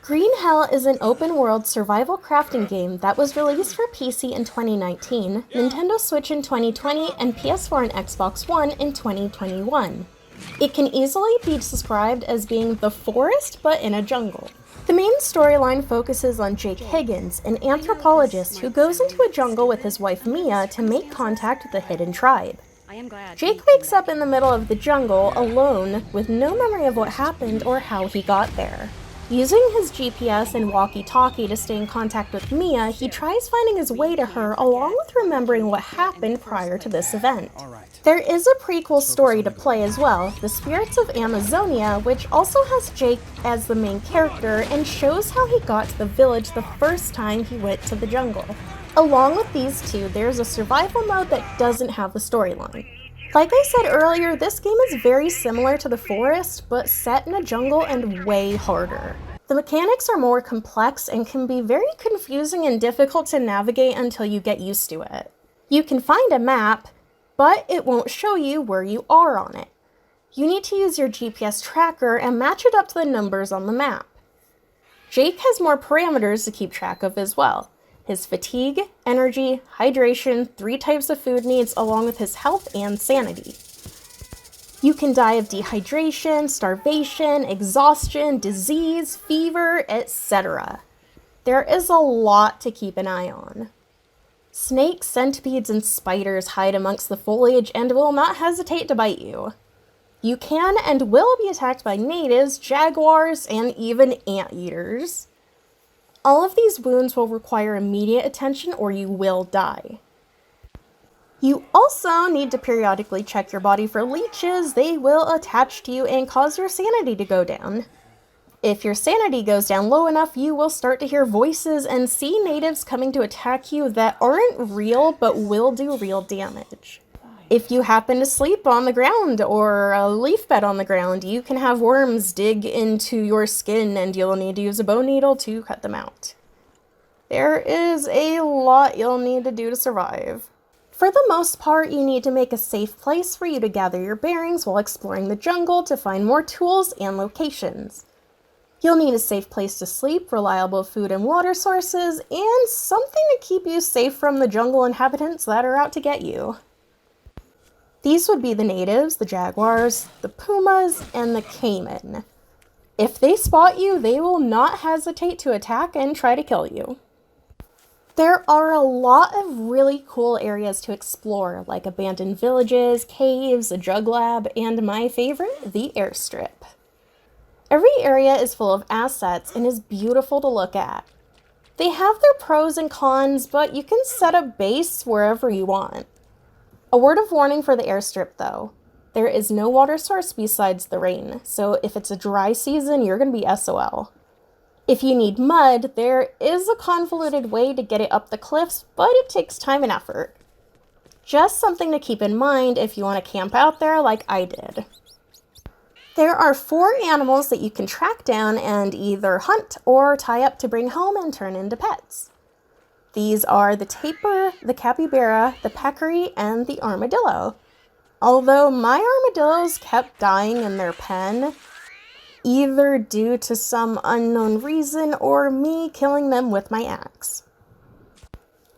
Green Hell is an open-world survival crafting game that was released for PC in 2019, Nintendo Switch in 2020, and PS4 and Xbox One in 2021. It can easily be described as being the forest but in a jungle. The main storyline focuses on Jake Higgins, an anthropologist who goes into a jungle with his wife Mia to make contact with the hidden tribe. Jake wakes up in the middle of the jungle, alone, with no memory of what happened or how he got there. Using his GPS and walkie-talkie to stay in contact with Mia, he tries finding his way to her along with remembering what happened prior to this event. There is a prequel story to play as well, The Spirits of Amazonia, which also has Jake as the main character and shows how he got to the village the first time he went to the jungle. Along with these two, there's a survival mode that doesn't have the storyline. Like I said earlier, this game is very similar to The Forest, but set in a jungle and way harder. The mechanics are more complex and can be very confusing and difficult to navigate until you get used to it. You can find a map, but it won't show you where you are on it. You need to use your GPS tracker and match it up to the numbers on the map. Jake has more parameters to keep track of as well. His fatigue, energy, hydration, 3 types of food needs, along with his health and sanity. You can die of dehydration, starvation, exhaustion, disease, fever, etc. There is a lot to keep an eye on. Snakes, centipedes, and spiders hide amongst the foliage and will not hesitate to bite you. You can and will be attacked by natives, jaguars, and even anteaters. All of these wounds will require immediate attention or you will die. You also need to periodically check your body for leeches. They will attach to you and cause your sanity to go down. If your sanity goes down low enough, you will start to hear voices and see natives coming to attack you that aren't real but will do real damage. If you happen to sleep on the ground or a leaf bed on the ground, you can have worms dig into your skin and you'll need to use a bone needle to cut them out. There is a lot you'll need to do to survive. For the most part, you need to make a safe place for you to gather your bearings while exploring the jungle to find more tools and locations. You'll need a safe place to sleep, reliable food and water sources, and something to keep you safe from the jungle inhabitants that are out to get you. These would be the natives, the jaguars, the pumas, and the caiman. If they spot you, they will not hesitate to attack and try to kill you. There are a lot of really cool areas to explore, like abandoned villages, caves, a drug lab, and my favorite, the airstrip. Every area is full of assets and is beautiful to look at. They have their pros and cons, but you can set up base wherever you want. A word of warning for the airstrip though. There is no water source besides the rain, so if it's a dry season, you're going to be SOL. If you need mud, there is a convoluted way to get it up the cliffs, but it takes time and effort. Just something to keep in mind if you want to camp out there like I did. There are 4 animals that you can track down and either hunt or tie up to bring home and turn into pets. These are the tapir, the capybara, the peccary, and the armadillo. Although my armadillos kept dying in their pen, either due to some unknown reason or me killing them with my axe.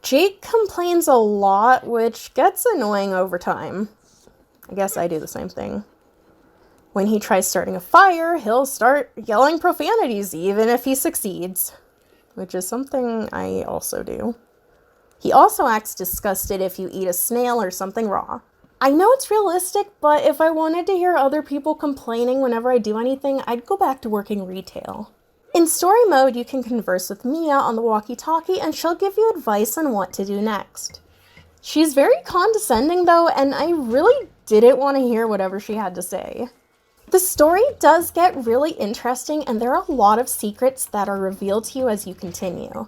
Jake complains a lot, which gets annoying over time. I guess I do the same thing. When he tries starting a fire, he'll start yelling profanities even if he succeeds, which is something I also do. He also acts disgusted if you eat a snail or something raw. I know it's realistic, but if I wanted to hear other people complaining whenever I do anything, I'd go back to working retail. In story mode, you can converse with Mia on the walkie-talkie and she'll give you advice on what to do next. She's very condescending though, and I really didn't want to hear whatever she had to say. The story does get really interesting and there are a lot of secrets that are revealed to you as you continue.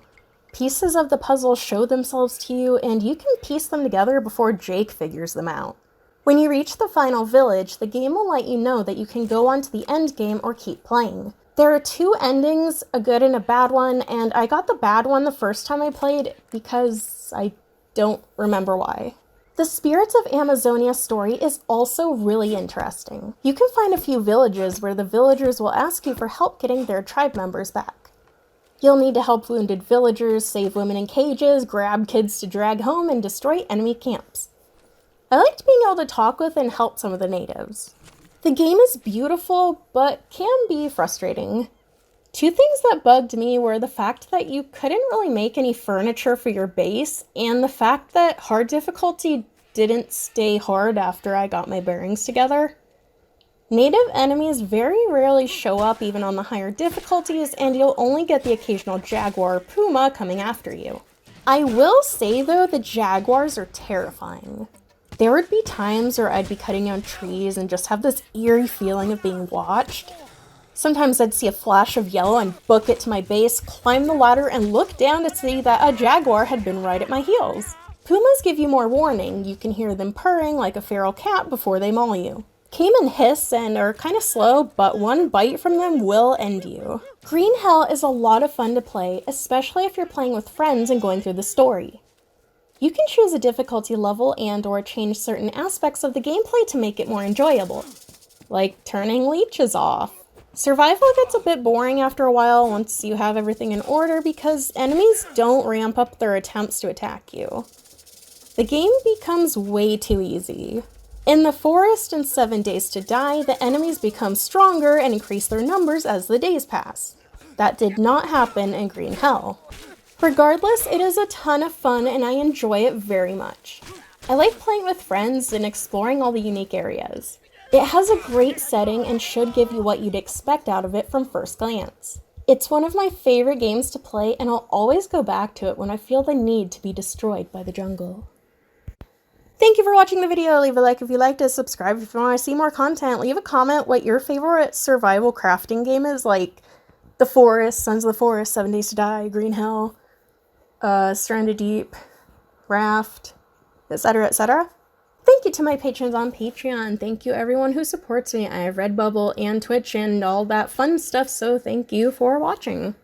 Pieces of the puzzle show themselves to you and you can piece them together before Jake figures them out. When you reach the final village, the game will let you know that you can go on to the end game or keep playing. There are 2 endings, a good and a bad one, and I got the bad one the first time I played because I don't remember why. The Spirits of Amazonia story is also really interesting. You can find a few villages where the villagers will ask you for help getting their tribe members back. You'll need to help wounded villagers, save women in cages, grab kids to drag home, and destroy enemy camps. I liked being able to talk with and help some of the natives. The game is beautiful, but can be frustrating. Two things that bugged me were the fact that you couldn't really make any furniture for your base, and the fact that hard difficulty didn't stay hard after I got my bearings together. Native enemies very rarely show up even on the higher difficulties, and you'll only get the occasional jaguar or puma coming after you. I will say though, the jaguars are terrifying. There would be times where I'd be cutting down trees and just have this eerie feeling of being watched. Sometimes I'd see a flash of yellow and book it to my base, climb the ladder, and look down to see that a jaguar had been right at my heels. Pumas give you more warning. You can hear them purring like a feral cat before they maul you. Cayman hiss and are kinda slow, but one bite from them will end you. Green Hell is a lot of fun to play, especially if you're playing with friends and going through the story. You can choose a difficulty level and/or change certain aspects of the gameplay to make it more enjoyable, like turning leeches off. Survival gets a bit boring after a while once you have everything in order because enemies don't ramp up their attempts to attack you. The game becomes way too easy. In the forest and 7 Days to Die, the enemies become stronger and increase their numbers as the days pass. That did not happen in Green Hell. Regardless, it is a ton of fun and I enjoy it very much. I like playing with friends and exploring all the unique areas. It has a great setting and should give you what you'd expect out of it from first glance. It's one of my favorite games to play and I'll always go back to it when I feel the need to be destroyed by the jungle. Thank you for watching the video. Leave a like if you liked it, subscribe if you want to see more content, leave a comment what your favorite survival crafting game is, like The Forest, Sons of the Forest, 7 Days to Die, Green Hell, Stranded Deep, Raft, etc., etc. Thank you to my patrons on Patreon. Thank you everyone who supports me. I have Redbubble and Twitch and all that fun stuff, so thank you for watching.